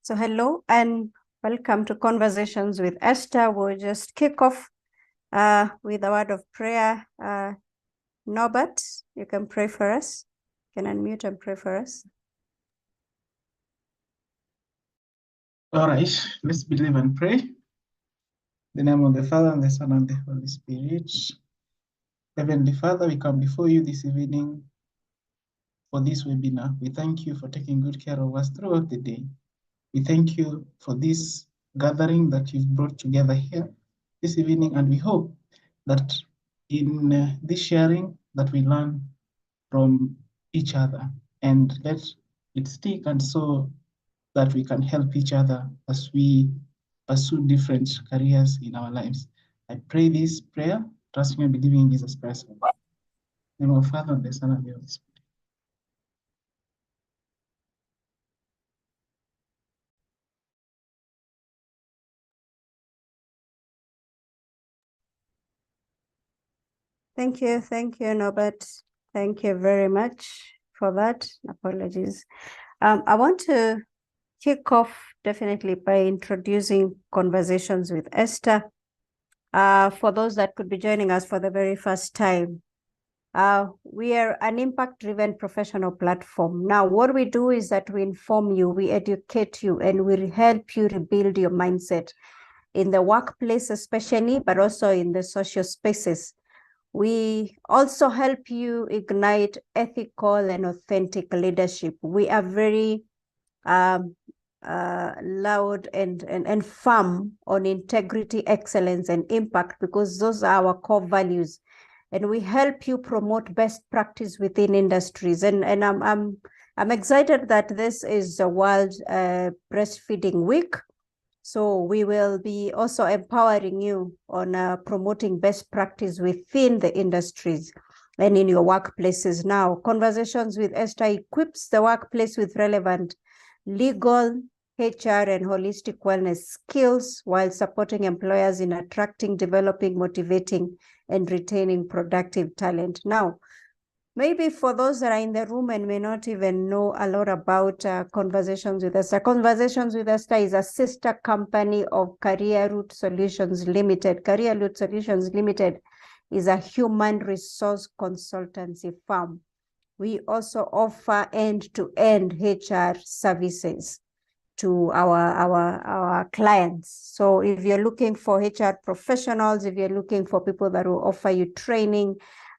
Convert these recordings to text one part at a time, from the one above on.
So hello and welcome to Conversations with Esther. We'll just kick off with a word of prayer. Norbert, you can pray for us. You can unmute and pray for us. All right, let's believe and pray. In the name of the Father, and the Son, and the Holy Spirit. Heavenly Father, we come before you this evening for this webinar. We thank you for taking good care of us throughout the day. We thank you for this gathering that you've brought together here this evening, and we hope that in this sharing that we learn from each other and let it stick, and so that we can help each other as we pursue different careers in our lives. I pray this prayer, trusting and believing in Jesus Christ. In the name of the Father, and the Son, and the Holy Spirit. Thank you, Norbert. Thank you very much for that. Apologies. I want to kick off definitely by introducing Conversations with Esther. For those that could be joining us for the very first time, we are an impact-driven professional platform. Now, what we do is that we inform you, we educate you, and we help you rebuild your mindset in the workplace especially, but also in the social spaces. We also help you ignite ethical and authentic leadership. We are very loud and firm on integrity, excellence, and impact, because those are our core values. And we help you promote best practice within industries. And I'm excited that this is the World Breastfeeding Week. So we will be also empowering you on promoting best practice within the industries and in your workplaces. Now, Conversations with Esther equips the workplace with relevant legal, HR, and holistic wellness skills while supporting employers in attracting, developing, motivating, and retaining productive talent. Now, maybe for those that are in the room and may not even know a lot about Conversations with Esther. Conversations with Esther is a sister company of Career Route Solutions Limited. Career Route Solutions Limited is a human resource consultancy firm. We also offer end-to-end HR services to our clients. So if you're looking for HR professionals, if you're looking for people that will offer you training,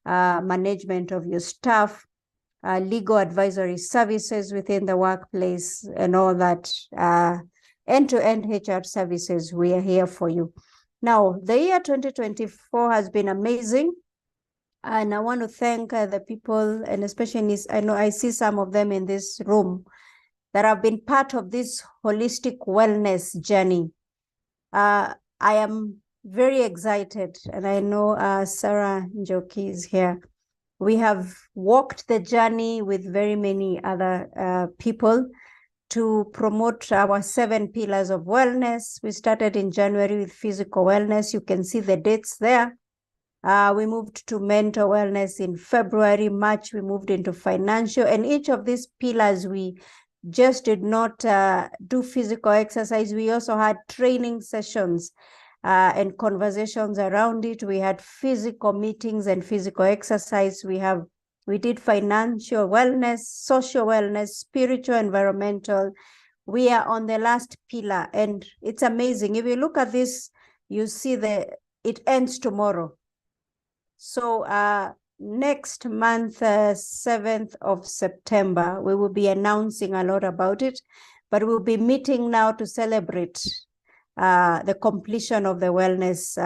management of your staff, legal advisory services within the workplace, and all that end-to-end HR services, we are here for you. Now, the year 2024 has been amazing. And I want to thank the people, and especially, I know I see some of them in this room that have been part of this holistic wellness journey. I am very excited, and I know Sarah Njoki is here. We have walked the journey with very many other people to promote our 7 pillars of wellness. We started in January with physical wellness. You can see the dates there. We moved to mental wellness in February. March, we moved into financial. And each of these pillars, we just did not do physical exercise. We also had training sessions and conversations around it. We had physical meetings and physical exercise. We did financial wellness, social wellness, spiritual, environmental. We are on the last pillar, and it's amazing. If you look at this, you see it ends tomorrow. So next month, 7th of September, we will be announcing a lot about it, but we'll be meeting now to celebrate the completion of the wellness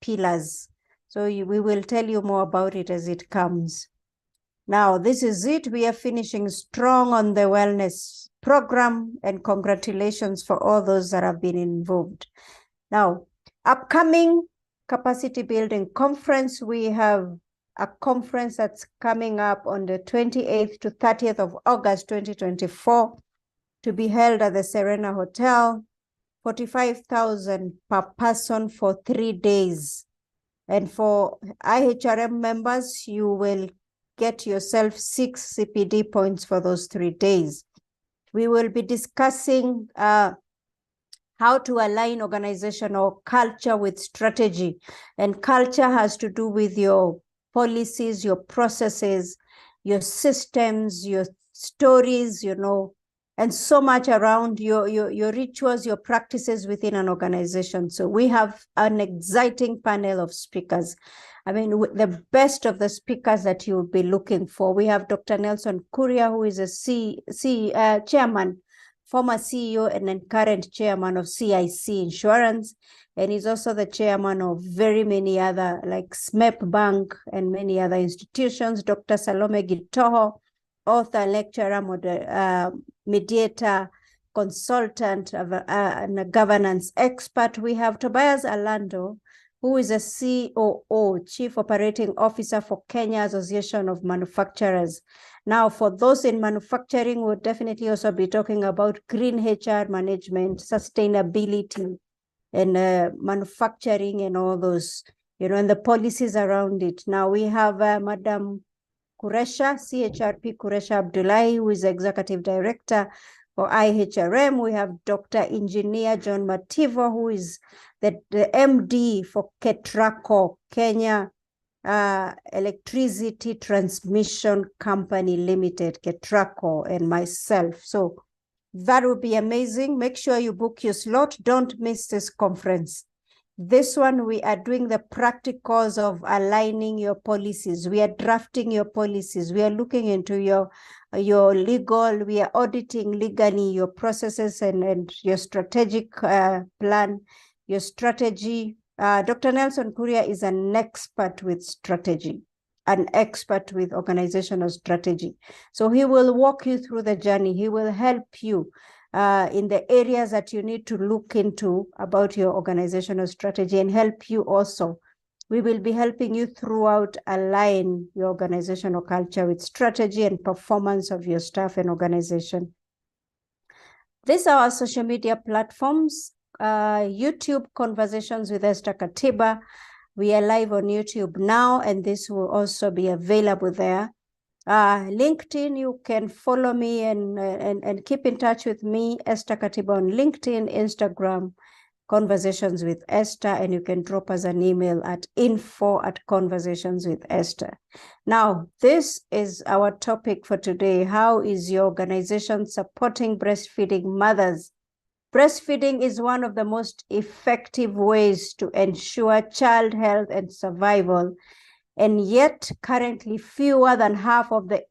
pillars. So we will tell you more about it as it comes. Now, this is it. We are finishing strong on the wellness program, and congratulations for all those that have been involved. Now, upcoming capacity building conference, we have a conference that's coming up on the 28th to 30th of August 2024 to be held at the Serena Hotel, 45,000 per person for 3 days. And for IHRM members, you will get yourself 6 CPD points for those 3 days. We will be discussing how to align organizational culture with strategy. And culture has to do with your policies, your processes, your systems, your stories, and so much around your rituals, your practices within an organization. So we have an exciting panel of speakers. I mean, the best of the speakers that you'll be looking for. We have Dr. Nelson Kuria, who is a chairman, former CEO and then current chairman of CIC Insurance. And he's also the chairman of very many other, like SMEP Bank and many other institutions. Dr. Salome Gitoho, author, lecturer, mediator, consultant, and a governance expert. We have Tobias Alando, who is a COO, Chief Operating Officer for Kenya Association of Manufacturers. Now, for those in manufacturing, we'll definitely also be talking about green HR management, sustainability, and manufacturing and all those, and the policies around it. Now, we have Madam Kuresha, CHRP Kuresha Abdullahi, who is Executive Director for IHRM. We have Dr. Engineer John Mativo, who is the MD for KETRACO, Kenya Electricity Transmission Company Limited, KETRACO, and myself. So that would be amazing. Make sure you book your slot. Don't miss this conference. This one, we are doing the practicals of aligning your policies. We are drafting your policies. We are looking into your legal, we are auditing legally your processes and your strategic plan, your strategy. Dr. Nelson Kuria is an expert with strategy, an expert with organizational strategy. So he will walk you through the journey. He will help you in the areas that you need to look into about your organizational strategy and help you also. We will be helping you throughout align your organizational culture with strategy and performance of your staff and organization. These are our social media platforms. YouTube Conversations with Esther Katiba. We are live on YouTube now, and this will also be available there. LinkedIn, you can follow me and keep in touch with me, Esther Katiba, on LinkedIn, Instagram, Conversations with Esther, and you can drop us an email at info@conversationswithesther. Now, this is our topic for today. How is your organization supporting breastfeeding mothers? Breastfeeding is one of the most effective ways to ensure child health and survival. And yet, currently, fewer than half of the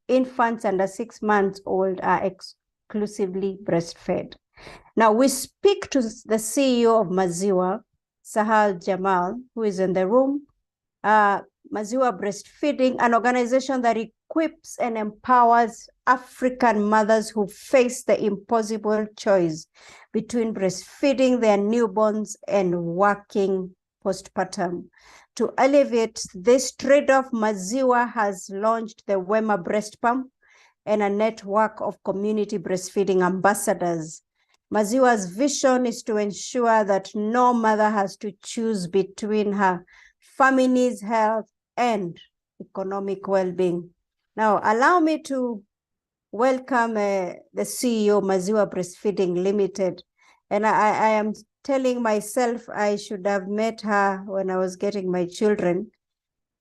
infants under 6 months old are exclusively breastfed. Now, we speak to the CEO of Maziwa, Sahal Jamal, who is in the room. Maziwa Breastfeeding, an organization that equips and empowers African mothers who face the impossible choice between breastfeeding their newborns and working postpartum. To alleviate this trade-off, Maziwa has launched the Wema breast pump and a network of community breastfeeding ambassadors. Maziwa's vision is to ensure that no mother has to choose between her family's health and economic well-being. Now, allow me to welcome the CEO, Maziwa Breastfeeding Limited. And I am telling myself I should have met her when I was getting my children,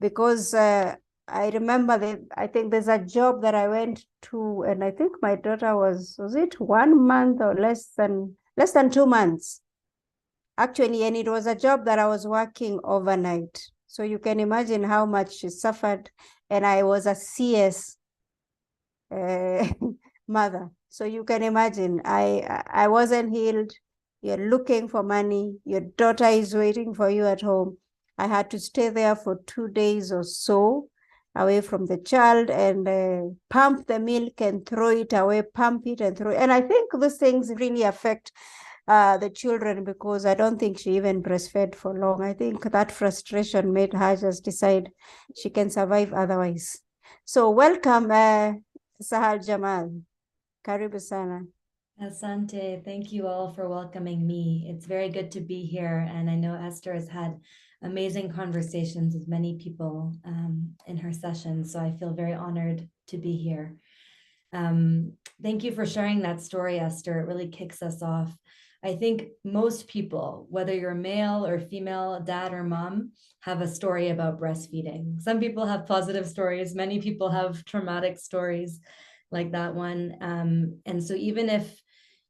because I remember that I think there's a job that I went to, and I think my daughter was it 1 month or less than 2 months, actually, and it was a job that I was working overnight. So you can imagine how much she suffered, and I was a CS mother. So you can imagine, I wasn't healed. You're looking for money. Your daughter is waiting for you at home. I had to stay there for 2 days or so away from the child and pump the milk and throw it away, pump it and throw it. And I think these things really affect the children, because I don't think she even breastfed for long. I think that frustration made her just decide she can survive otherwise. So welcome, Sahal Jamal. Karibu sana. Asante, thank you all for welcoming me. It's very good to be here, and I know Esther has had amazing conversations with many people in her sessions, so I feel very honored to be here. Thank you for sharing that story, Esther. It really kicks us off. I think most people, whether you're male or female, dad or mom, have a story about breastfeeding. Some people have positive stories. Many people have traumatic stories like that one. And so even if,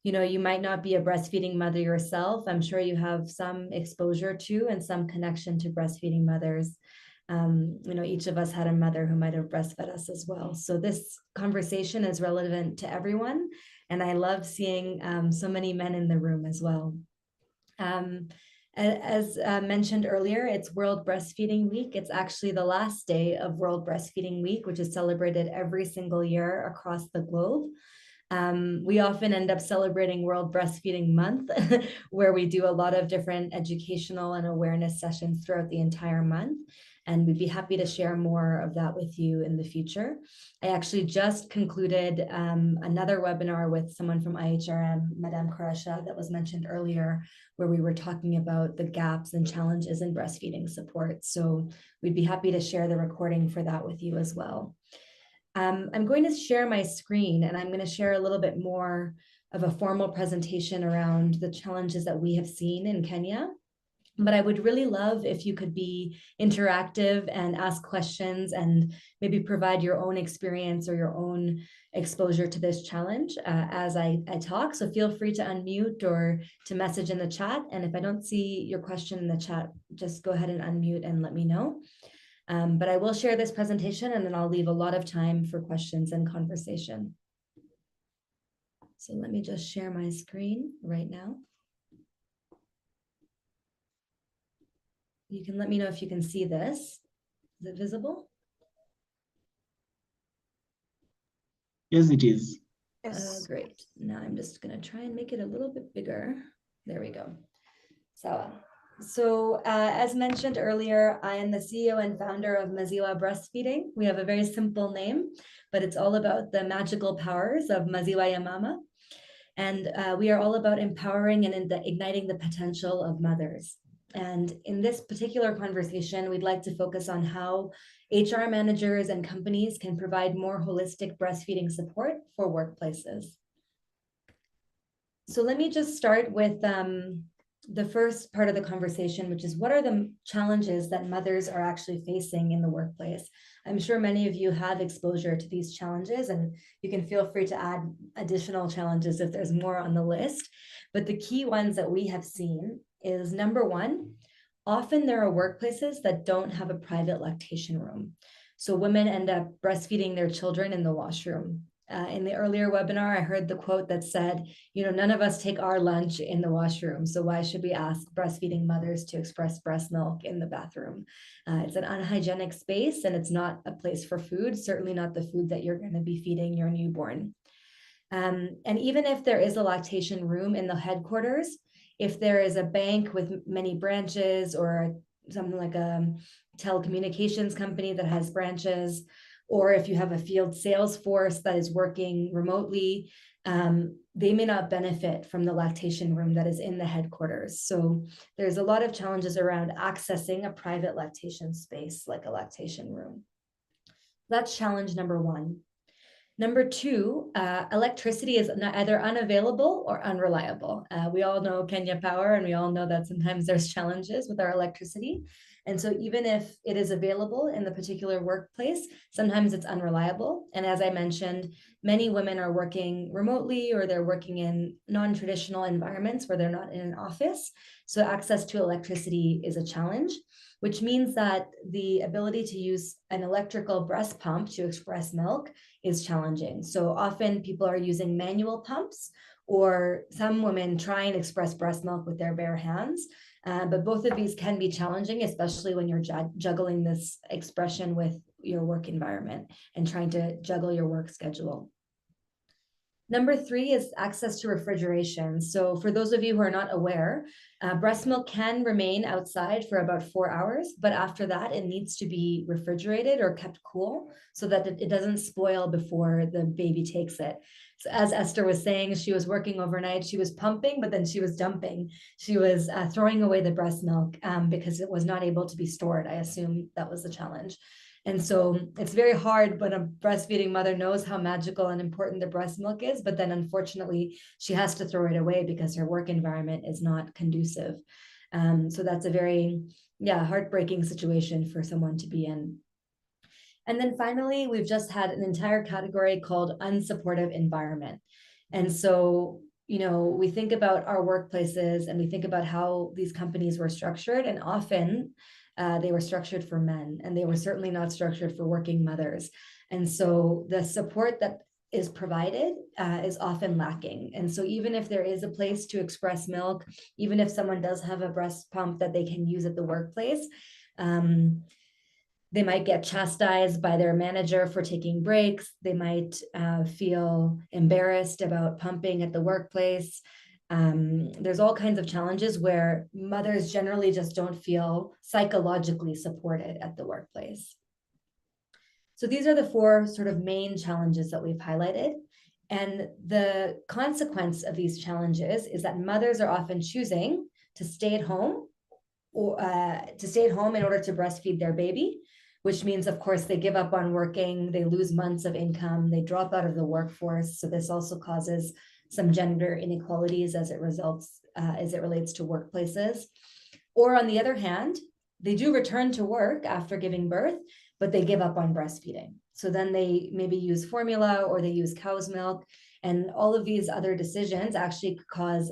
you know, you might not be a breastfeeding mother yourself, I'm sure you have some exposure to and some connection to breastfeeding mothers. You know, each of us had a mother who might have breastfed us as well. So this conversation is relevant to everyone. And I love seeing so many men in the room as well. As mentioned earlier, it's World Breastfeeding Week. It's actually the last day of World Breastfeeding Week, which is celebrated every single year across the globe. We often end up celebrating World Breastfeeding Month, where we do a lot of different educational and awareness sessions throughout the entire month. And we'd be happy to share more of that with you in the future. I actually just concluded another webinar with someone from IHRM, Madame Koresha, that was mentioned earlier, where we were talking about the gaps and challenges in breastfeeding support. So we'd be happy to share the recording for that with you as well. I'm going to share my screen, and I'm going to share a little bit more of a formal presentation around the challenges that we have seen in Kenya. But I would really love if you could be interactive and ask questions and maybe provide your own experience or your own exposure to this challenge as I talk. So feel free to unmute or to message in the chat. And if I don't see your question in the chat, just go ahead and unmute and let me know. But I will share this presentation, and then I'll leave a lot of time for questions and conversation. So let me just share my screen right now. You can let me know if you can see this. Is it visible? Yes, it is. Yes. Great. Now I'm just going to try and make it a little bit bigger. There we go. So as mentioned earlier, I am the CEO and founder of Maziwa Breastfeeding. We have a very simple name, but it's all about the magical powers of Maziwa ya Mama. And we are all about empowering and igniting the potential of mothers. And in this particular conversation, we'd like to focus on how HR managers and companies can provide more holistic breastfeeding support for workplaces. So let me just start with the first part of the conversation, which is what are the challenges that mothers are actually facing in the workplace? I'm sure many of you have exposure to these challenges, and you can feel free to add additional challenges if there's more on the list. But the key ones that we have seen is, number one, often there are workplaces that don't have a private lactation room. So women end up breastfeeding their children in the washroom. In the earlier webinar, I heard the quote that said, you know, none of us take our lunch in the washroom, so why should we ask breastfeeding mothers to express breast milk in the bathroom? It's an unhygienic space, and it's not a place for food, certainly not the food that you're going to be feeding your newborn. And even if there is a lactation room in the headquarters, if there is a bank with many branches or something like a telecommunications company that has branches, or if you have a field sales force that is working remotely, they may not benefit from the lactation room that is in the headquarters. So there's a lot of challenges around accessing a private lactation space like a lactation room. That's challenge number one. Number two, electricity is either unavailable or unreliable. We all know Kenya Power, and we all know that sometimes there's challenges with our electricity. And so even if it is available in the particular workplace, sometimes it's unreliable. And as I mentioned, many women are working remotely, or they're working in non-traditional environments where they're not in an office. So access to electricity is a challenge, which means that the ability to use an electrical breast pump to express milk is challenging. So often people are using manual pumps, or some women try and express breast milk with their bare hands. But both of these can be challenging, especially when you're juggling this expression with your work environment and trying to juggle your work schedule. Number three is access to refrigeration. So for those of you who are not aware, breast milk can remain outside for about 4 hours, but after that, it needs to be refrigerated or kept cool so that it doesn't spoil before the baby takes it. So as Esther was saying, she was working overnight, she was pumping, but then she was dumping. She was throwing away the breast milk because it was not able to be stored. I assume that was the challenge. And so it's very hard when a breastfeeding mother knows how magical and important the breast milk is, but then unfortunately she has to throw it away because her work environment is not conducive. So that's a very, heartbreaking situation for someone to be in. And then finally, we've just had an entire category called unsupportive environment. And so, we think about our workplaces and we think about how these companies were structured, and often they were structured for men, and they were certainly not structured for working mothers. And so the support that is provided is often lacking. And so even if there is a place to express milk, even if someone does have a breast pump that they can use at the workplace, they might get chastised by their manager for taking breaks. They might feel embarrassed about pumping at the workplace. There's all kinds of challenges where mothers generally just don't feel psychologically supported at the workplace. So these are the 4 sort of main challenges that we've highlighted. And the consequence of these challenges is that mothers are often choosing to stay at home or to stay at home in order to breastfeed their baby, which means, of course, they give up on working, they lose months of income, they drop out of the workforce. So this also causes some gender inequalities as it relates to workplaces. Or on the other hand, they do return to work after giving birth, but they give up on breastfeeding. So then they maybe use formula or they use cow's milk, and all of these other decisions actually cause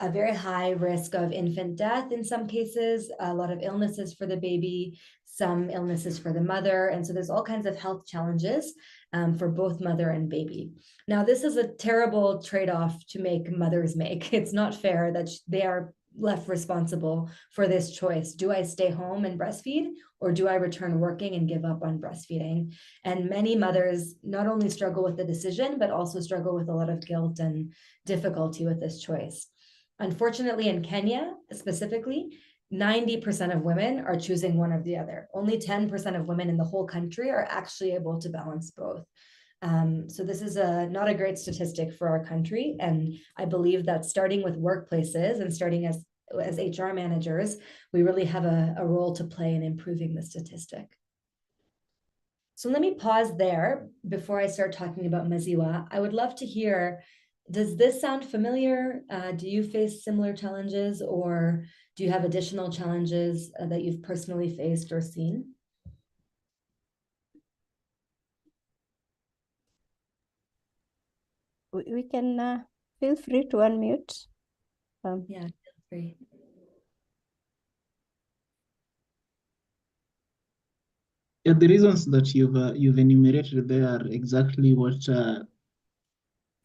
a very high risk of infant death in some cases, a lot of illnesses for the baby, some illnesses for the mother. And so there's all kinds of health challenges for both mother and baby. Now, this is a terrible trade-off to make mothers make. It's not fair that they are left responsible for this choice. Do I stay home and breastfeed, or do I return working and give up on breastfeeding? And many mothers not only struggle with the decision, but also struggle with a lot of guilt and difficulty with this choice. Unfortunately, in Kenya specifically, 90% of women are choosing one or the other. Only 10% of women in the whole country are actually able to balance both. So this is not a great statistic for our country. And I believe that starting with workplaces and starting as HR managers, we really have a role to play in improving the statistic. So let me pause there before I start talking about Maziwa. I would love to hear, does this sound familiar? Do you face similar challenges, or do you have additional challenges that you've personally faced or seen? We can feel free to unmute. Yeah, feel free. Yeah, the reasons that you've enumerated there are exactly what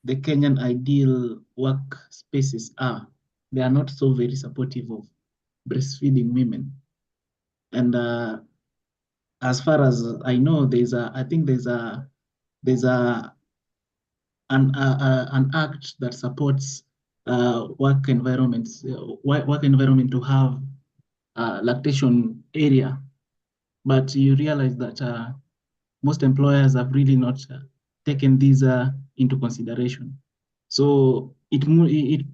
the Kenyan ideal work spaces are. They are not so very supportive of breastfeeding women. And as far as I know, there's an act that supports work environment to have lactation area, but you realize that most employers have really not taken these into consideration. So it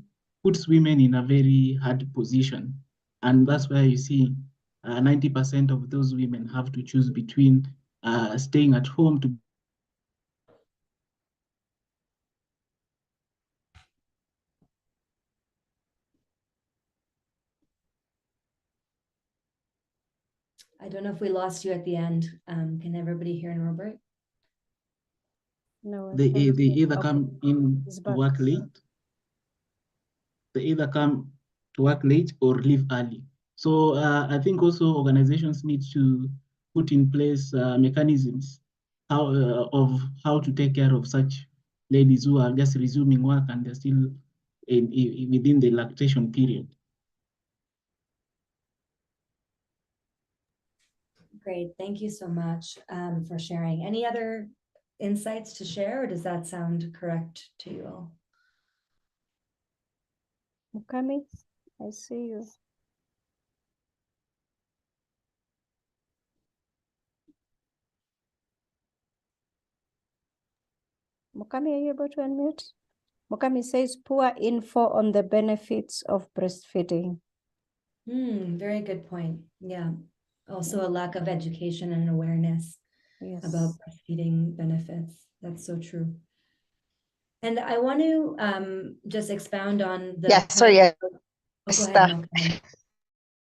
puts women in a very hard position, and that's why you see 90% of those women have to choose between staying at home to I don't know if we lost you at the end. Can everybody hear Norbert? No, they either okay. come in He's to back. work late. They either come to work late or leave early. So I think also organizations need to put in place mechanisms of how to take care of such ladies who are just resuming work and they're still within the lactation period. Great, thank you so much for sharing. Any other insights to share, or does that sound correct to you all? Mukami, I see you. Mukami, are you able to unmute? Mukami says poor info on the benefits of breastfeeding. Very good point. Yeah. Also a lack of education and awareness about Yes. breastfeeding benefits. That's so true. And I want to just expound on the Yeah, sorry, point. Oh, go ahead, Mokami.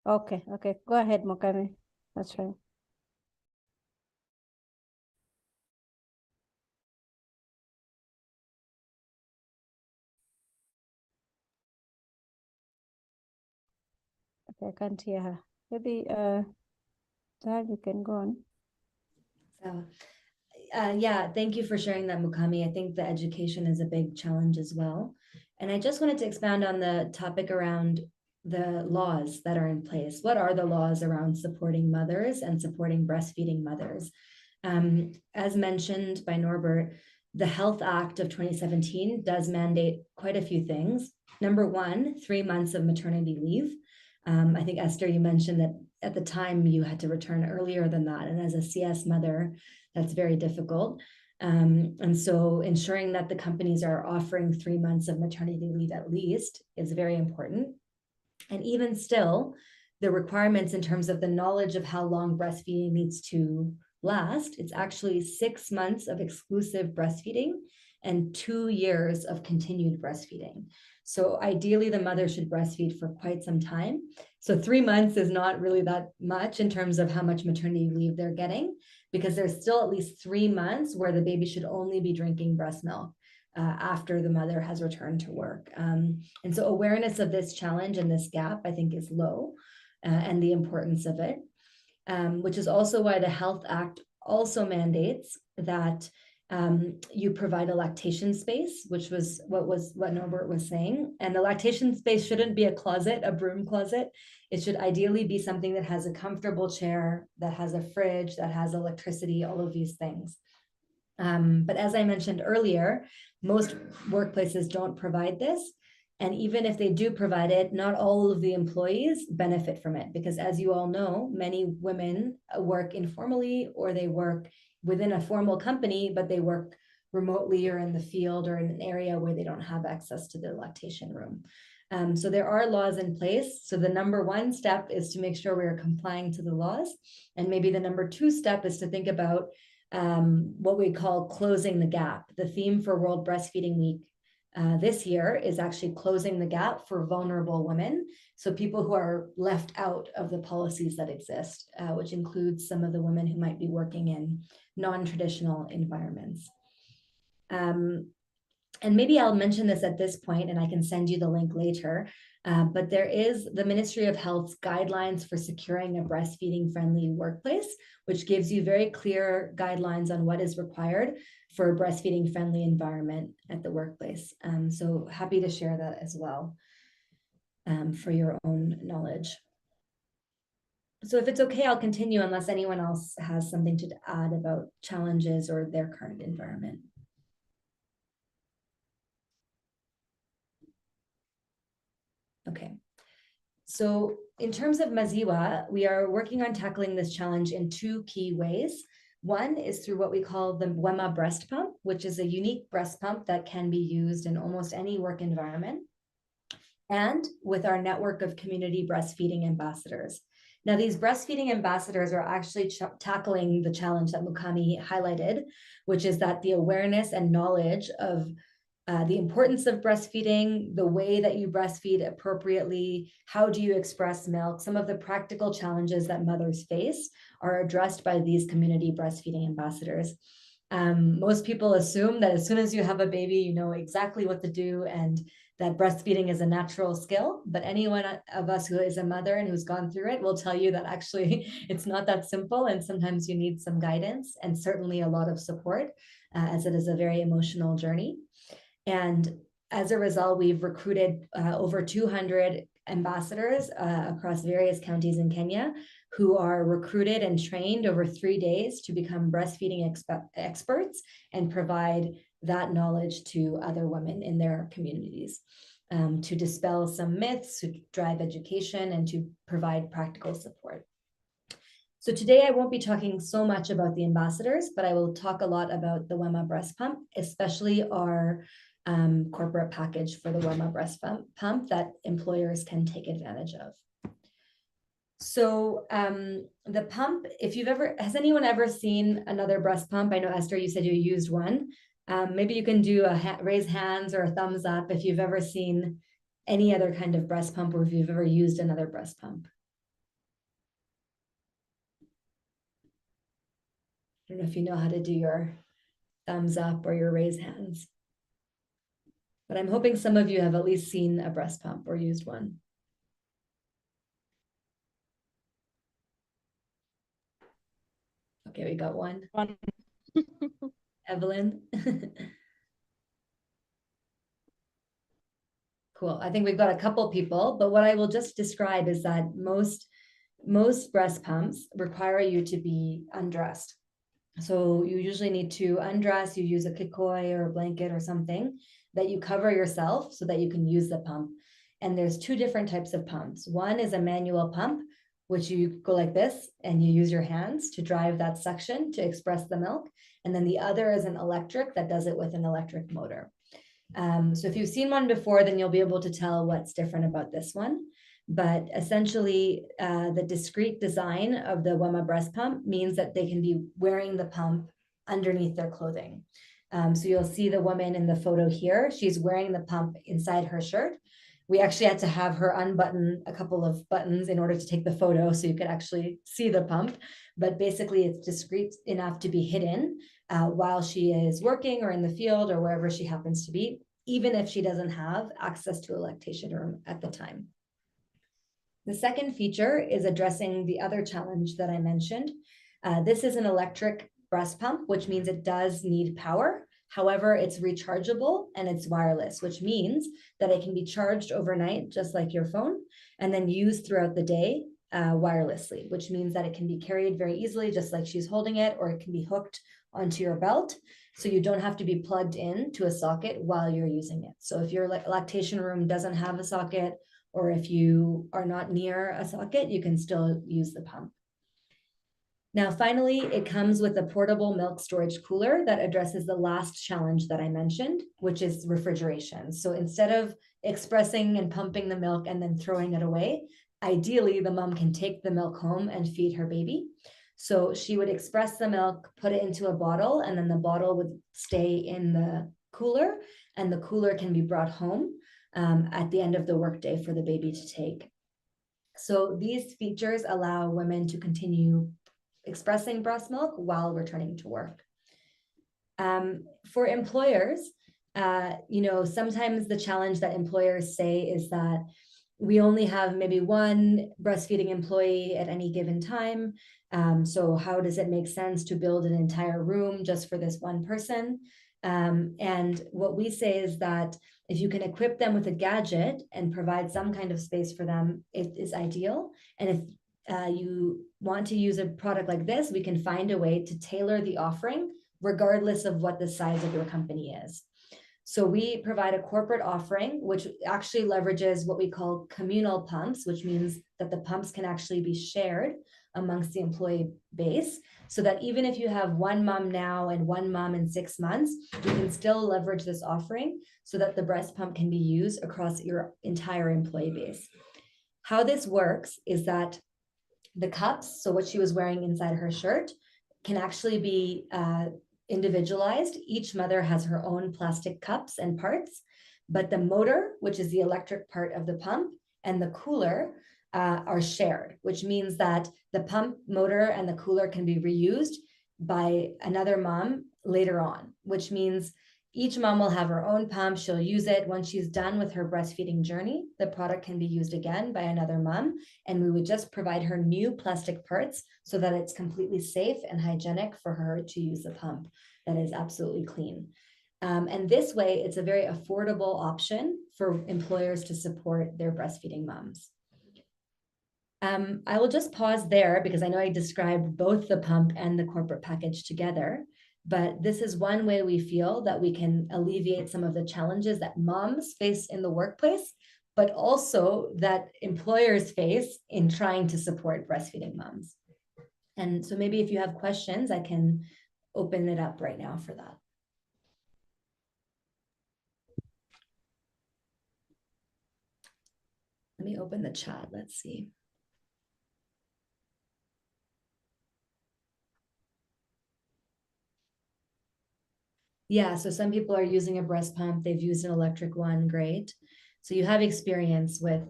Okay, okay. Go ahead, Mokami. That's right. Okay, I can't hear her. Maybe Zahar, you can go on. So, yeah, thank you for sharing that, Mukami. I think the education is a big challenge as well. And I just wanted to expound on the topic around the laws that are in place. What are the laws around supporting mothers and supporting breastfeeding mothers? As mentioned by Norbert, the Health Act of 2017 does mandate quite a few things. Number one, 3 months of maternity leave. I think, Esther, you mentioned that at the time you had to return earlier than that. And as a CS mother, that's very difficult. And so ensuring that the companies are offering 3 months of maternity leave at least is very important. And even still, the requirements in terms of the knowledge of how long breastfeeding needs to last, it's actually 6 months of exclusive breastfeeding and 2 years of continued breastfeeding. So ideally, the mother should breastfeed for quite some time. So 3 months is not really that much in terms of how much maternity leave they're getting, because there's still at least 3 months where the baby should only be drinking breast milk after the mother has returned to work. And so awareness of this challenge and this gap, I think, is low, and the importance of it, which is also why the Health Act also mandates that you provide a lactation space, which was what Norbert was saying. And the lactation space shouldn't be a closet, a broom closet. It should ideally be something that has a comfortable chair, that has a fridge, that has electricity, all of these things. But as I mentioned earlier, most workplaces don't provide this. And even if they do provide it, not all of the employees benefit from it, because as you all know, many women work informally, or they work within a formal company, but they work remotely or in the field or in an area where they don't have access to the lactation room. So there are laws in place. So the number one step is to make sure we're complying to the laws. And maybe the number two step is to think about what we call closing the gap. The theme for World Breastfeeding Week this year is actually closing the gap for vulnerable women. So people who are left out of the policies that exist, which includes some of the women who might be working in non-traditional environments. And maybe I'll mention this at this point, and I can send you the link later. But there is the Ministry of Health's guidelines for securing a breastfeeding friendly workplace, which gives you very clear guidelines on what is required for a breastfeeding friendly environment at the workplace. So happy to share that as well for your own knowledge. So if it's okay, I'll continue unless anyone else has something to add about challenges or their current environment. Okay. So in terms of Maziwa, we are working on tackling this challenge in 2 key ways. One is through what we call the Wema breast pump, which is a unique breast pump that can be used in almost any work environment, and with our network of community breastfeeding ambassadors. Now, these breastfeeding ambassadors are actually tackling the challenge that Mukami highlighted, which is that the awareness and knowledge of the importance of breastfeeding, the way that you breastfeed appropriately, how do you express milk, some of the practical challenges that mothers face are addressed by these community breastfeeding ambassadors. Most people assume that as soon as you have a baby, you know exactly what to do and that breastfeeding is a natural skill. But anyone of us who is a mother and who's gone through it will tell you that actually it's not that simple. And sometimes you need some guidance and certainly a lot of support, as it is a very emotional journey. And as a result, we've recruited over 200 ambassadors across various counties in Kenya who are recruited and trained over 3 days to become breastfeeding experts and provide that knowledge to other women in their communities, to dispel some myths, to drive education, and to provide practical support. So today I won't be talking so much about the ambassadors, but I will talk a lot about the Wema breast pump, especially our corporate package for the Wema breast pump that employers can take advantage of. So the pump, has anyone ever seen another breast pump? I know, Esther, you said you used one. Maybe you can do a raise hands or a thumbs up if you've ever seen any other kind of breast pump, or if you've ever used another breast pump. I don't know if you know how to do your thumbs up or your raise hands, but I'm hoping some of you have at least seen a breast pump or used one. Okay, we got one. Evelyn. Cool. I think we've got a couple people, but what I will just describe is that most breast pumps require you to be undressed. So you usually need to undress, you use a kikoi or a blanket or something that you cover yourself so that you can use the pump. And there's two different types of pumps. One is a manual pump, which you go like this and you use your hands to drive that suction to express the milk. And then the other is an electric that does it with an electric motor. So if you've seen one before, then you'll be able to tell what's different about this one. But essentially, the discrete design of the Wema breast pump means that they can be wearing the pump underneath their clothing. So you'll see the woman in the photo here. She's wearing the pump inside her shirt. We actually had to have her unbutton a couple of buttons in order to take the photo so you could actually see the pump. But basically, it's discreet enough to be hidden while she is working or in the field or wherever she happens to be, even if she doesn't have access to a lactation room at the time. The second feature is addressing the other challenge that I mentioned. This is an electric breast pump, which means it does need power. However, it's rechargeable and it's wireless, which means that it can be charged overnight, just like your phone, and then used throughout the day wirelessly, which means that it can be carried very easily, just like she's holding it, or it can be hooked onto your belt. So you don't have to be plugged in to a socket while you're using it. So if your lactation room doesn't have a socket, or if you are not near a socket, you can still use the pump. Now, finally, it comes with a portable milk storage cooler that addresses the last challenge that I mentioned, which is refrigeration. So instead of expressing and pumping the milk and then throwing it away, ideally the mom can take the milk home and feed her baby. So she would express the milk, put it into a bottle, and then the bottle would stay in the cooler, and the cooler can be brought home at the end of the workday for the baby to take. So these features allow women to continue expressing breast milk while returning to work. For employers, sometimes the challenge that employers say is that we only have maybe one breastfeeding employee at any given time. So how does it make sense to build an entire room just for this one person? And what we say is that if you can equip them with a gadget and provide some kind of space for them, it is ideal. And if you want to use a product like this, we can find a way to tailor the offering regardless of what the size of your company is. So we provide a corporate offering, which actually leverages what we call communal pumps, which means that the pumps can actually be shared amongst the employee base, so that even if you have one mom now and one mom in 6 months, you can still leverage this offering so that the breast pump can be used across your entire employee base. How this works is that the cups, so what she was wearing inside her shirt, can actually be individualized. Each mother has her own plastic cups and parts, but the motor, which is the electric part of the pump, and the cooler are shared, which means that the pump, motor, and the cooler can be reused by another mom later on, which means each mom will have her own pump. She'll use it once she's done with her breastfeeding journey. The product can be used again by another mom, and we would just provide her new plastic parts so that it's completely safe and hygienic for her to use the pump that is absolutely clean. And this way, it's a very affordable option for employers to support their breastfeeding moms. I will just pause there because I know I described both the pump and the corporate package together, but this is one way we feel that we can alleviate some of the challenges that moms face in the workplace, but also that employers face in trying to support breastfeeding moms. And so maybe if you have questions, I can open it up right now for that. Let me open the chat. Let's see. Yeah, so some people are using a breast pump. They've used an electric one. Great. So you have experience with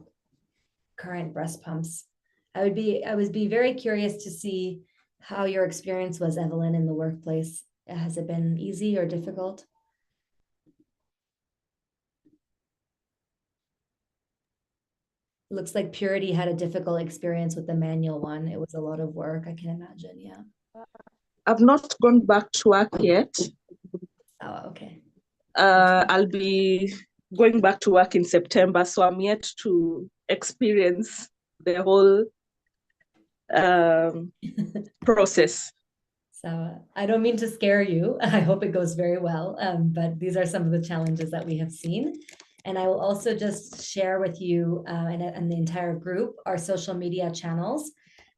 current breast pumps. I would be very curious to see how your experience was, Evelyn, in the workplace. Has it been easy or difficult? Looks like Purity had a difficult experience with the manual one. It was a lot of work, I can imagine. Yeah. I've not gone back to work yet. Oh, okay. I'll be going back to work in September, so I'm yet to experience the whole process. So I don't mean to scare you. I hope it goes very well. But these are some of the challenges that we have seen. And I will also just share with you and the entire group our social media channels.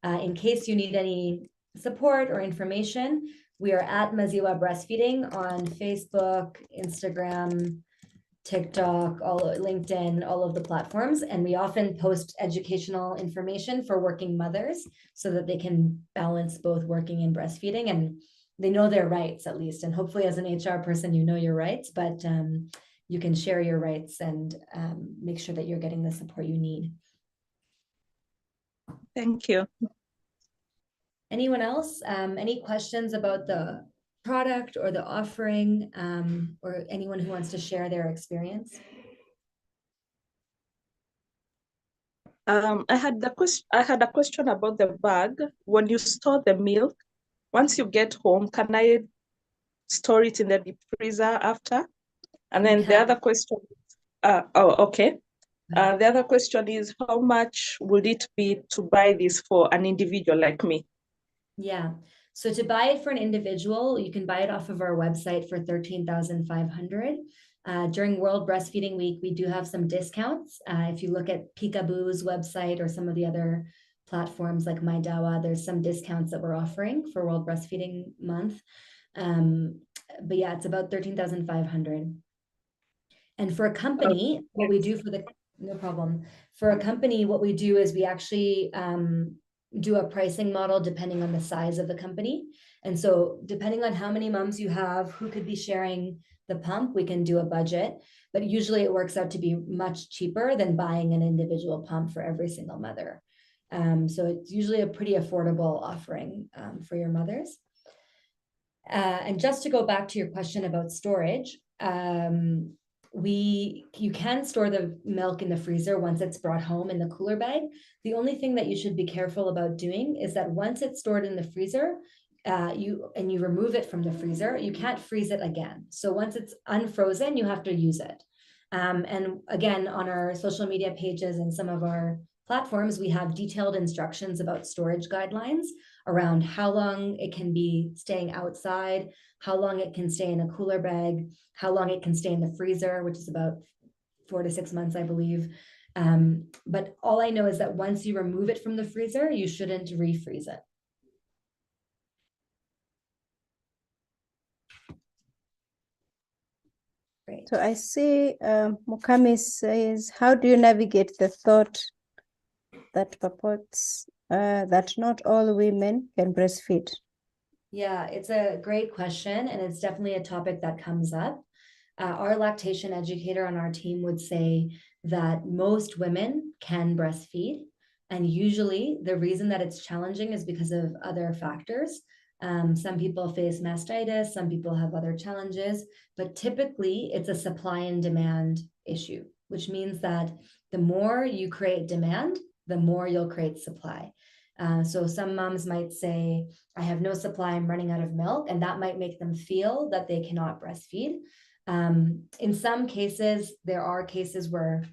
In case you need any support or information, we are at Maziwa Breastfeeding on Facebook, Instagram, TikTok, LinkedIn, all of the platforms. And we often post educational information for working mothers so that they can balance both working and breastfeeding, and they know their rights at least. And hopefully as an HR person, you know your rights, but you can share your rights and make sure that you're getting the support you need. Thank you. Anyone else? Any questions about the product or the offering, or anyone who wants to share their experience? I had a question about the bag. When you store the milk, once you get home, can I store it in the deep freezer after? And then the other question, okay. The other question is, how much would it be to buy this for an individual like me? Yeah. So to buy it for an individual, you can buy it off of our website for $13,500. During World Breastfeeding Week, we do have some discounts. If you look at Peekaboo's website or some of the other platforms like MyDawa, there's some discounts that we're offering for World Breastfeeding Month. But yeah, it's about $13,500. And for a company, what we do no problem. For a company, what we do is we actually do a pricing model depending on the size of the company. And so depending on how many moms you have, who could be sharing the pump, we can do a budget, but usually it works out to be much cheaper than buying an individual pump for every single mother. So it's usually a pretty affordable offering for your mothers. And just to go back to your question about storage, you can store the milk in the freezer once it's brought home in the cooler bag. The only thing that you should be careful about doing is that once it's stored in the freezer, you remove it from the freezer, you can't freeze it again. So once it's unfrozen, you have to use it. And again, on our social media pages and some of our platforms, we have detailed instructions about storage guidelines around how long it can be staying outside, how long it can stay in a cooler bag, how long it can stay in the freezer, which is about 4 to 6 months, I believe. But all I know is that once you remove it from the freezer, you shouldn't refreeze it. Great. So I see Mukami says, how do you navigate the thought that purports that not all women can breastfeed? Yeah, it's a great question, and it's definitely a topic that comes up. Our lactation educator on our team would say that most women can breastfeed, and usually the reason that it's challenging is because of other factors. Some people face mastitis, some people have other challenges, but typically it's a supply and demand issue, which means that the more you create demand, the more you'll create supply. So some moms might say, I have no supply, I'm running out of milk, and that might make them feel that they cannot breastfeed. In some cases, there are cases where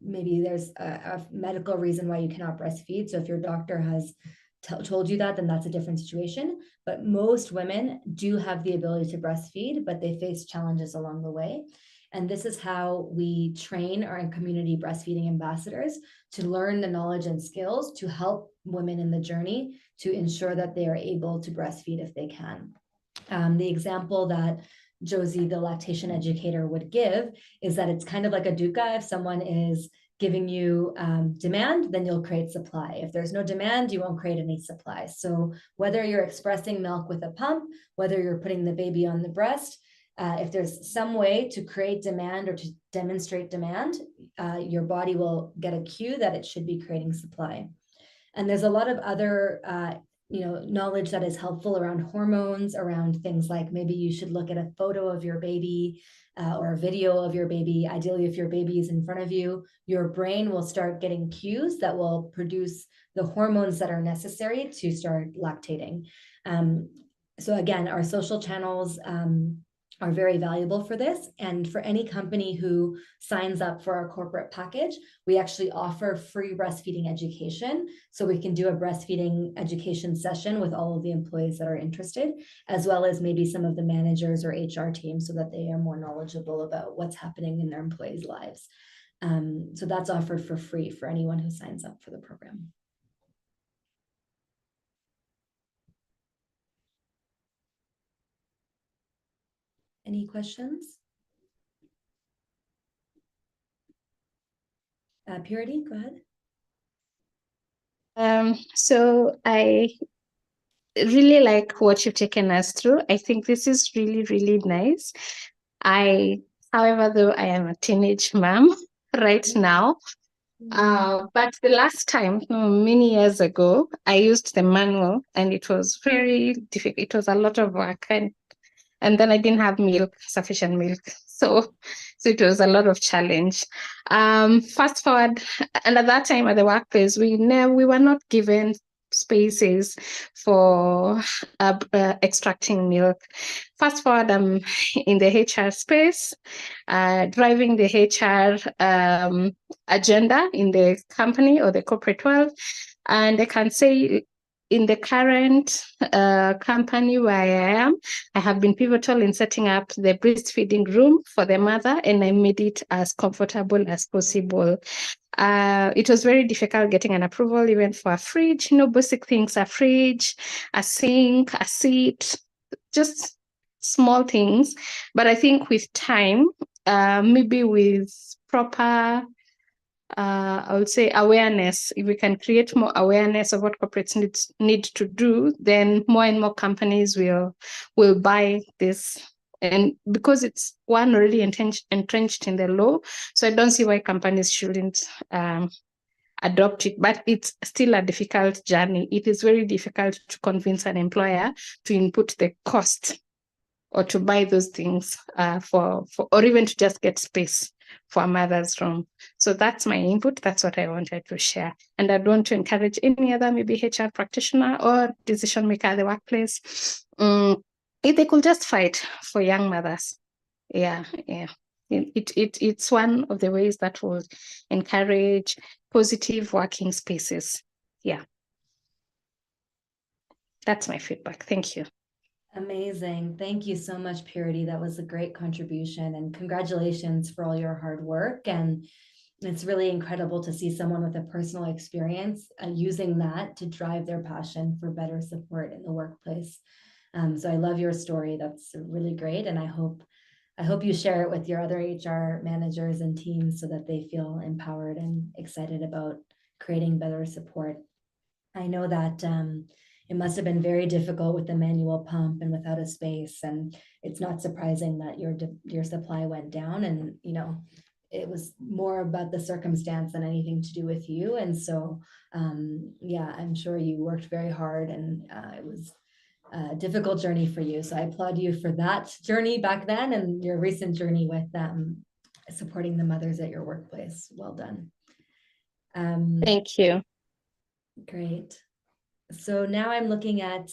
maybe there's a medical reason why you cannot breastfeed. So if your doctor has told you that, then that's a different situation. But most women do have the ability to breastfeed, but they face challenges along the way. And this is how we train our community breastfeeding ambassadors to learn the knowledge and skills to help women in the journey to ensure that they are able to breastfeed if they can. The example that Josie, the lactation educator, would give is that it's kind of like a dukkha. If someone is giving you demand, then you'll create supply. If there's no demand, you won't create any supply. So whether you're expressing milk with a pump, whether you're putting the baby on the breast, If there's some way to create demand or to demonstrate demand, your body will get a cue that it should be creating supply. And there's a lot of other knowledge that is helpful around hormones, around things like maybe you should look at a photo of your baby or a video of your baby. Ideally, if your baby is in front of you, your brain will start getting cues that will produce the hormones that are necessary to start lactating. So again, our social channels are very valuable for this. And for any company who signs up for our corporate package, we actually offer free breastfeeding education. So we can do a breastfeeding education session with all of the employees that are interested, as well as maybe some of the managers or HR teams, so that they are more knowledgeable about what's happening in their employees' lives. So that's offered for free for anyone who signs up for the program. Any questions? Purity, go ahead. So I really like what you've taken us through. I think this is really, really nice. However, though I am a teenage mom right now, but the last time, many years ago, I used the manual and it was very difficult. It was a lot of work, and then I didn't have sufficient milk. So it was a lot of challenge. Fast forward, and at that time at the workplace, we were not given spaces for extracting milk. Fast forward, I'm in the HR space, driving the HR agenda in the company or the corporate world. And I can say in the current company where I am, I have been pivotal in setting up the breastfeeding room for the mother, and I made it as comfortable as possible. It was very difficult getting an approval even for a fridge, basic things, a fridge, a sink, a seat, just small things. But I think with time, maybe with proper I would say awareness, if we can create more awareness of what corporates need to do, then more and more companies will buy this. And because it's already entrenched in the law, so I don't see why companies shouldn't adopt it. But it's still a difficult journey. It is very difficult to convince an employer to input the cost or to buy those things for or even to just get space for a mother's room. So that's my input. That's what I wanted to share. And I'd want to encourage any other maybe HR practitioner or decision maker at the workplace, if they could just fight for young mothers. Yeah. It's one of the ways that will encourage positive working spaces. Yeah. That's my feedback. Thank you. Amazing. Thank you so much, Purity. That was a great contribution, and congratulations for all your hard work. And it's really incredible to see someone with a personal experience using that to drive their passion for better support in the workplace. So I love your story. That's really great. And I hope you share it with your other HR managers and teams so that they feel empowered and excited about creating better support. I know that it must have been very difficult with the manual pump and without a space. And it's not surprising that your supply went down, and, it was more about the circumstance than anything to do with you. And so, yeah, I'm sure you worked very hard, and it was a difficult journey for you. So I applaud you for that journey back then and your recent journey with supporting the mothers at your workplace. Well done. Thank you. Great. So now I'm looking at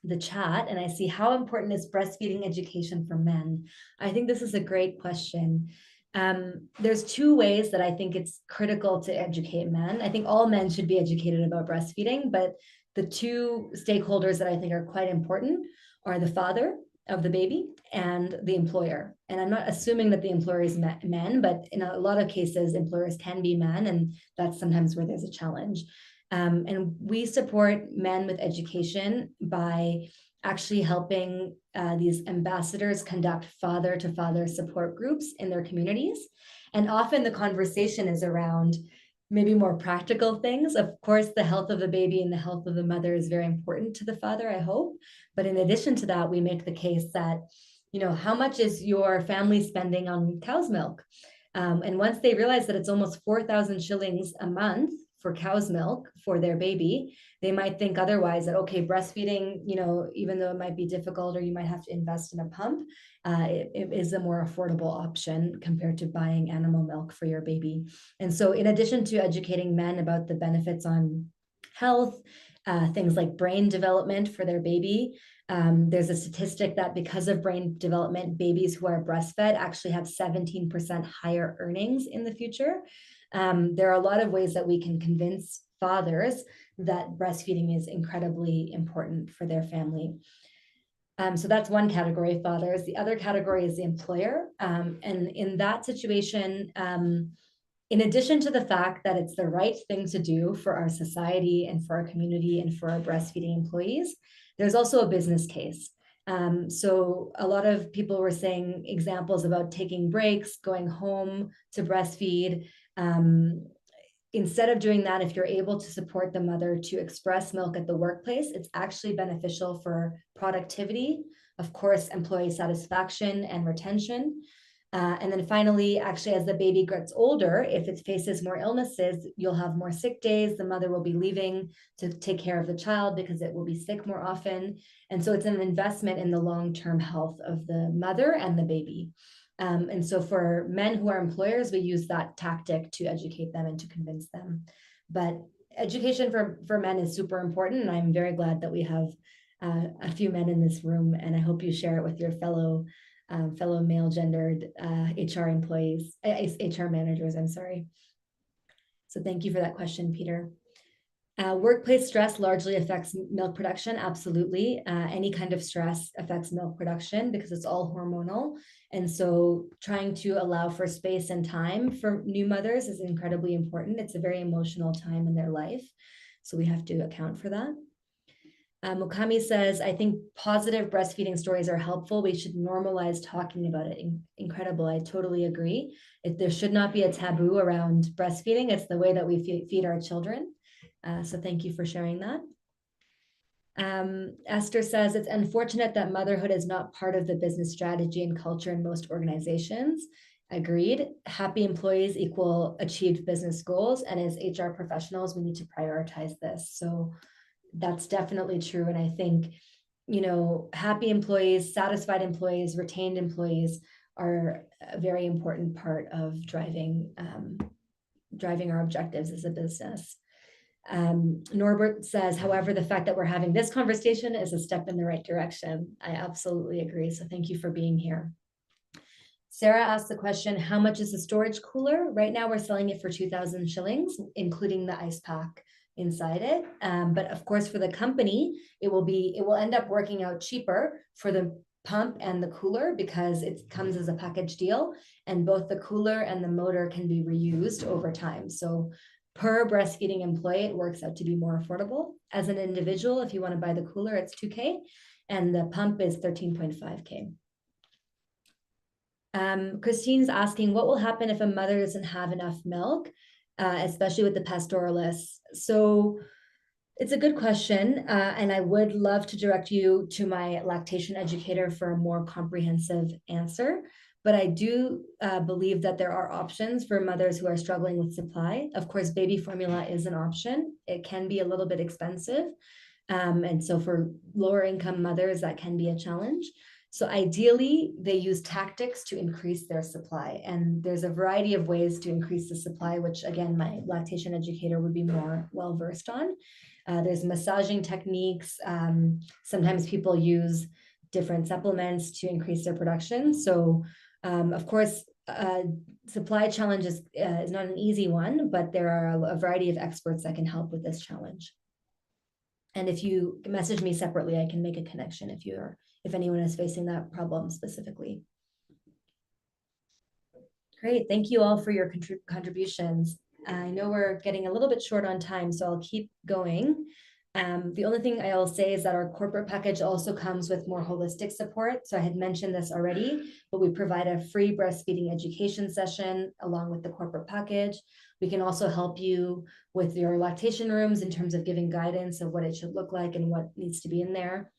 the chat, and I see, how important is breastfeeding education for men? I think this is a great question. There's two ways that I think it's critical to educate men. I think all men should be educated about breastfeeding, but the two stakeholders that I think are quite important are the father of the baby and the employer. And I'm not assuming that the employer is men, but in a lot of cases, employers can be men, and that's sometimes where there's a challenge. And we support men with education by actually helping these ambassadors conduct father-to-father support groups in their communities. And often the conversation is around maybe more practical things. Of course, the health of the baby and the health of the mother is very important to the father, I hope. But in addition to that, we make the case that how much is your family spending on cow's milk? And once they realize that it's almost 4,000 shillings a month for cow's milk for their baby, they might think otherwise, that, okay, breastfeeding, even though it might be difficult or you might have to invest in a pump, it is a more affordable option compared to buying animal milk for your baby. And so in addition to educating men about the benefits on health, things like brain development for their baby, there's a statistic that because of brain development, babies who are breastfed actually have 17% higher earnings in the future. There are a lot of ways that we can convince fathers that breastfeeding is incredibly important for their family. So that's one category of fathers. The other category is the employer. And in that situation, in addition to the fact that it's the right thing to do for our society and for our community and for our breastfeeding employees, there's also a business case. So a lot of people were saying examples about taking breaks, going home to breastfeed. Instead of doing that, if you're able to support the mother to express milk at the workplace, it's actually beneficial for productivity, of course, employee satisfaction and retention. And then finally, actually, as the baby gets older, if it faces more illnesses, you'll have more sick days. The mother will be leaving to take care of the child because it will be sick more often. And so it's an investment in the long-term health of the mother and the baby. And so for men who are employers, we use that tactic to educate them and to convince them. But education for men is super important. And I'm very glad that we have a few men in this room. And I hope you share it with your fellow male gendered HR employees, HR managers, I'm sorry. So thank you for that question, Peter. Workplace stress largely affects milk production. Absolutely. Any kind of stress affects milk production because it's all hormonal. And so trying to allow for space and time for new mothers is incredibly important. It's a very emotional time in their life. So we have to account for that. Mukami says, I think positive breastfeeding stories are helpful. We should normalize talking about it. Incredible. I totally agree. There should not be a taboo around breastfeeding. It's the way that we feed our children. So thank you for sharing that. Esther says, it's unfortunate that motherhood is not part of the business strategy and culture in most organizations. Agreed. Happy employees equal achieved business goals. And as HR professionals, we need to prioritize this. So that's definitely true. And I think, happy employees, satisfied employees, retained employees are a very important part of driving our objectives as a business. Norbert says, however, the fact that we're having this conversation is a step in the right direction. I absolutely agree. So thank you for being here. Sarah asked the question, how much is the storage cooler? Right now we're selling it for 2,000 shillings, including the ice pack inside it. But of course, for the company, it will end up working out cheaper for the pump and the cooler because it comes as a package deal, and both the cooler and the motor can be reused over time. So per breastfeeding employee, it works out to be more affordable. As an individual, if you want to buy the cooler, it's 2K, and the pump is 13.5K. Christine's asking, what will happen if a mother doesn't have enough milk, especially with the pastoralists? So it's a good question, and I would love to direct you to my lactation educator for a more comprehensive answer. But I do believe that there are options for mothers who are struggling with supply. Of course, baby formula is an option. It can be a little bit expensive. And so for lower income mothers, that can be a challenge. So ideally, they use tactics to increase their supply. And there's a variety of ways to increase the supply, which again, my lactation educator would be more well-versed on. There's massaging techniques. Sometimes people use different supplements to increase their production. So of course, supply challenge is not an easy one, but there are a variety of experts that can help with this challenge. And if you message me separately, I can make a connection if anyone is facing that problem specifically. Great, thank you all for your contributions. I know we're getting a little bit short on time, so I'll keep going. The only thing I'll say is that our corporate package also comes with more holistic support. So I had mentioned this already, but we provide a free breastfeeding education session along with the corporate package. We can also help you with your lactation rooms in terms of giving guidance of what it should look like and what needs to be in there.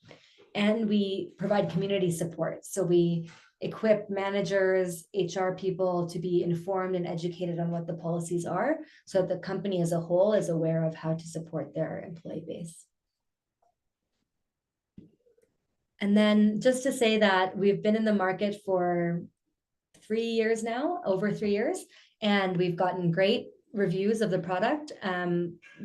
and we provide community support. So we equip managers, HR people to be informed and educated on what the policies are, so that the company as a whole is aware of how to support their employee base. And then just to say that we've been in the market for 3 years now, over 3 years, and we've gotten great reviews of the product.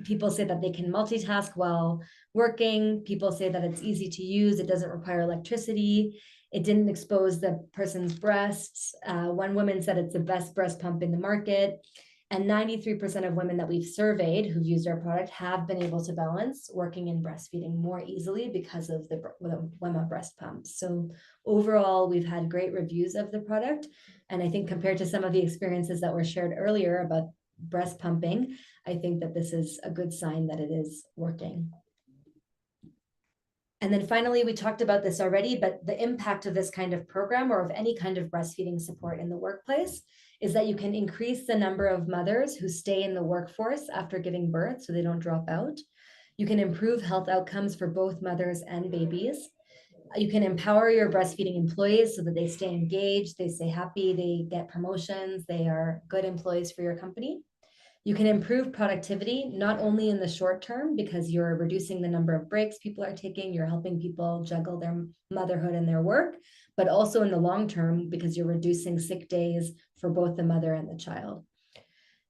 People say that they can multitask while working. People say that it's easy to use. It doesn't require electricity. It didn't expose the person's breasts. One woman said it's the best breast pump in the market. And 93% of women that we've surveyed who've used our product have been able to balance working and breastfeeding more easily because of the Wema breast pumps. So overall, we've had great reviews of the product. And I think compared to some of the experiences that were shared earlier about breast pumping, I think that this is a good sign that it is working. And then finally, we talked about this already, but the impact of this kind of program or of any kind of breastfeeding support in the workplace is that you can increase the number of mothers who stay in the workforce after giving birth so they don't drop out. You can improve health outcomes for both mothers and babies. You can empower your breastfeeding employees so that they stay engaged, they stay happy, they get promotions, they are good employees for your company. You can improve productivity, not only in the short term, because you're reducing the number of breaks people are taking, you're helping people juggle their motherhood and their work, but also in the long term, because you're reducing sick days for both the mother and the child.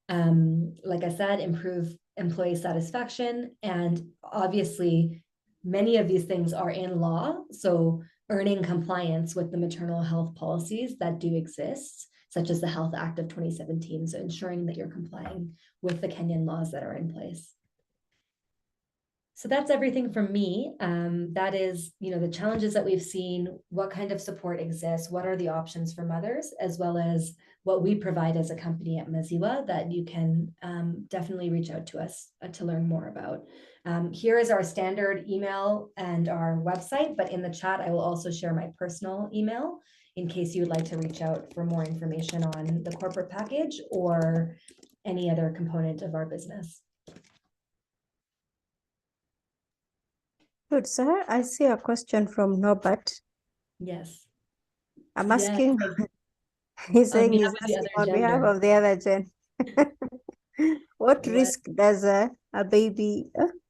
Like I said, improve employee satisfaction. And obviously, many of these things are in law. So earning compliance with the maternal health policies that do exist, such as the Health Act of 2017. So ensuring that you're complying with the Kenyan laws that are in place. So that's everything from me. That is, the challenges that we've seen, what kind of support exists, what are the options for mothers, as well as what we provide as a company at Maziwa that you can definitely reach out to us to learn more about. Here is our standard email and our website, but in the chat, I will also share my personal email in case you would like to reach out for more information on the corporate package or any other component of our business. Good, sir. I see a question from Norbert. Yes. I'm asking, he's saying he's asking on behalf of the other gen. What risk does a baby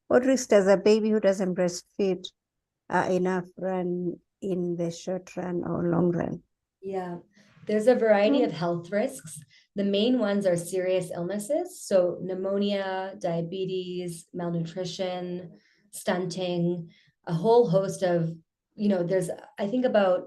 who doesn't breastfeed enough run in the short run or long run? Yeah, there's a variety of health risks. The main ones are serious illnesses. So pneumonia, diabetes, malnutrition, stunting, a whole host of, there's, I think, about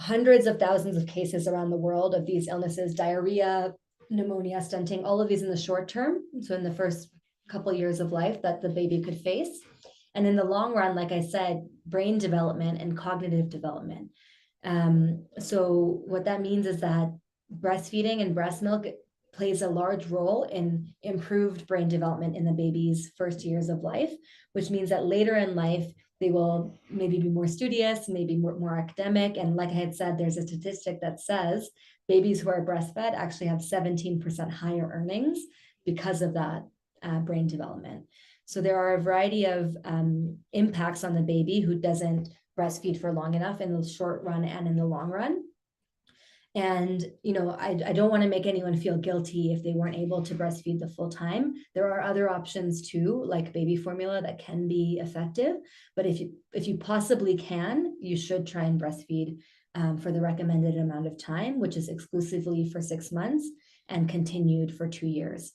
hundreds of thousands of cases around the world of these illnesses, diarrhea, pneumonia, stunting, all of these in the short term. So in the first couple of years of life that the baby could face. And in the long run, like I said, brain development and cognitive development. So what that means is that breastfeeding and breast milk plays a large role in improved brain development in the baby's first years of life, which means that later in life, they will maybe be more studious, maybe more academic. And like I had said, there's a statistic that says babies who are breastfed actually have 17% higher earnings because of that brain development. So there are a variety of impacts on the baby who doesn't breastfeed for long enough in the short run and in the long run. And, I don't want to make anyone feel guilty if they weren't able to breastfeed the full time. There are other options too, like baby formula that can be effective. But if you possibly can, you should try and breastfeed for the recommended amount of time, which is exclusively for 6 months and continued for 2 years.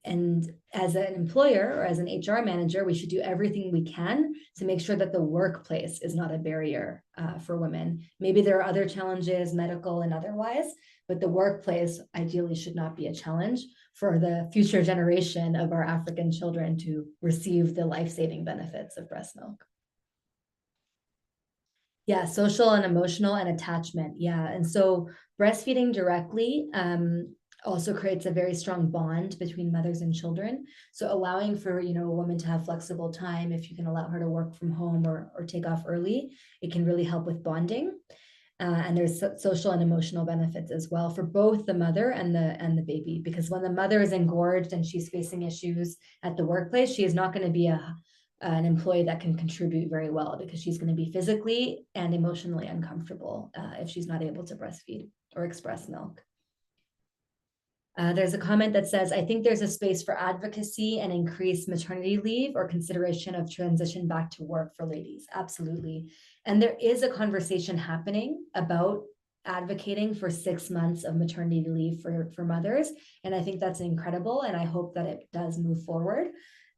And as an employer or as an HR manager, we should do everything we can to make sure that the workplace is not a barrier for women. Maybe there are other challenges, medical and otherwise, but the workplace ideally should not be a challenge for the future generation of our African children to receive the life-saving benefits of breast milk. Yeah, social and emotional and attachment. Yeah, and so breastfeeding directly also creates a very strong bond between mothers and children. So allowing for, a woman to have flexible time, if you can allow her to work from home or take off early, it can really help with bonding. And there's social and emotional benefits as well for both the mother and the baby, because when the mother is engorged and she's facing issues at the workplace, she is not going to be a an employee that can contribute very well, because she's going to be physically and emotionally uncomfortable if she's not able to breastfeed or express milk. There's a comment that says, I think there's a space for advocacy and increased maternity leave or consideration of transition back to work for ladies. Absolutely. And there is a conversation happening about advocating for 6 months of maternity leave for mothers. And I think that's incredible. And I hope that it does move forward.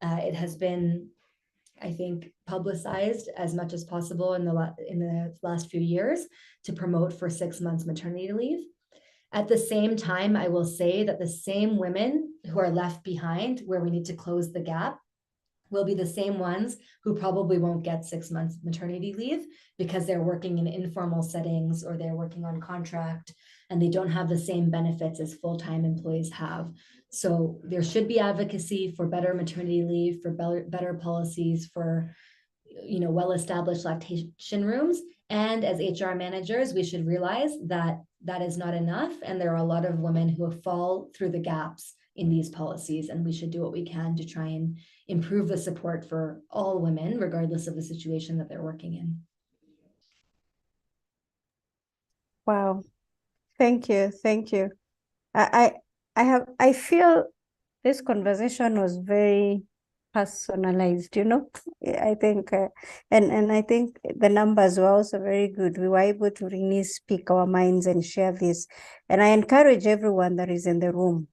It has been, I think, publicized as much as possible in the last few years to promote for 6 months maternity leave. At the same time, I will say that the same women who are left behind, where we need to close the gap, will be the same ones who probably won't get 6 months maternity leave because they're working in informal settings or they're working on contract and they don't have the same benefits as full-time employees have. So there should be advocacy for better maternity leave, for better policies, for well-established lactation rooms. And as HR managers, we should realize that that is not enough. And there are a lot of women who fall through the gaps in these policies. And we should do what we can to try and improve the support for all women, regardless of the situation that they're working in. Wow. Thank you. Thank you. I feel this conversation was very personalized, I think, and I think the numbers were also very good. We were able to really speak our minds and share this. And I encourage everyone that is in the room,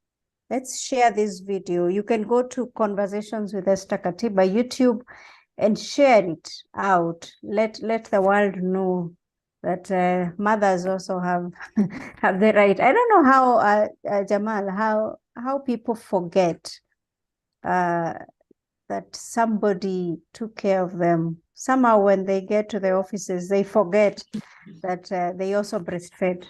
let's share this video. You can go to Conversations with Esther Katiba YouTube and share it out. Let the world know that mothers also have have the right. I don't know how Jamal, how people forget that somebody took care of them. Somehow when they get to the offices, they forget that they also breastfed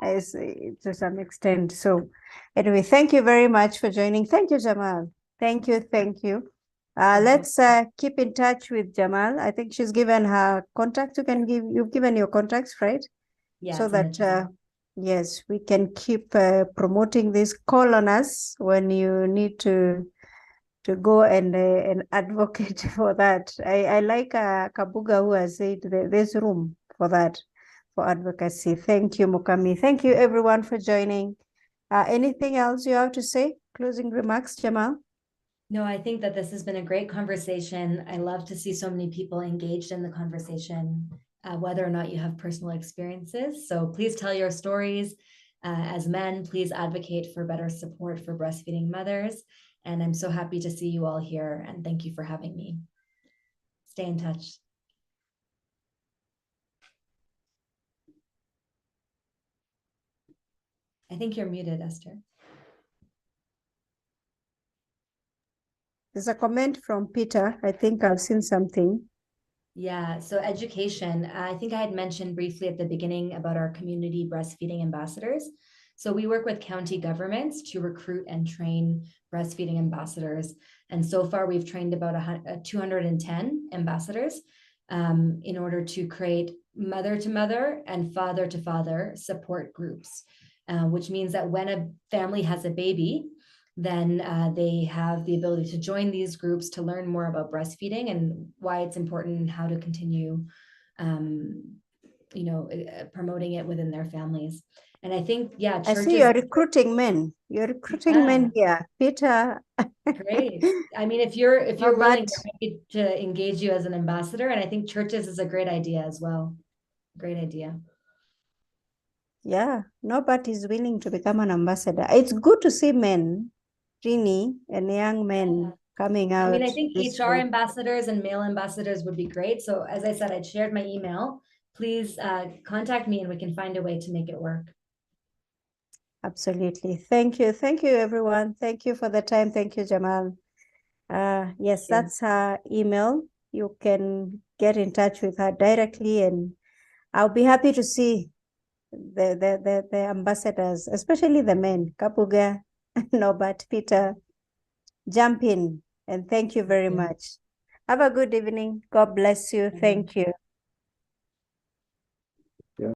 to some extent. So anyway, thank you very much for joining. Thank you, Jamal. Thank you. Thank you. Let's keep in touch with Jamal. I think she's given her contact. You've given your contacts, right? Yeah. So that, yes, we can keep promoting this. Call on us when you need to go and advocate for that. I like Kabuga, who has said there's room for that, for advocacy. Thank you, Mukami. Thank you, everyone, for joining. Anything else you have to say? Closing remarks, Jamal? No, I think that this has been a great conversation. I love to see so many people engaged in the conversation, whether or not you have personal experiences. So please tell your stories. As men, please advocate for better support for breastfeeding mothers. And I'm so happy to see you all here. And thank you for having me. Stay in touch. I think you're muted, Esther. There's a comment from Peter. I think I've seen something. Yeah, so education. I think I had mentioned briefly at the beginning about our community breastfeeding ambassadors. So we work with county governments to recruit and train breastfeeding ambassadors. And so far we've trained about 210 ambassadors in order to create mother-to-mother and father-to-father support groups, which means that when a family has a baby, then they have the ability to join these groups to learn more about breastfeeding and why it's important and how to continue, promoting it within their families. And I think, yeah, I see you're recruiting men. You're recruiting men here, Peter. Great. I mean, if you're willing, we're happy to engage you as an ambassador. And I think churches is a great idea as well. Great idea. Yeah, nobody's willing to become an ambassador. It's good to see men, Rini, and young men coming out. I mean, I think HR ambassadors and male ambassadors would be great. So as I said, I'd shared my email. Please contact me and we can find a way to make it work. Absolutely. Thank you. Thank you, everyone. Thank you for the time. Thank you, Jamal. Yes, that's her email. You can get in touch with her directly, and I'll be happy to see the ambassadors, especially the men, Kapuga, Norbert, Peter, jump in. And thank you very much. Have a good evening. God bless you. Thank you.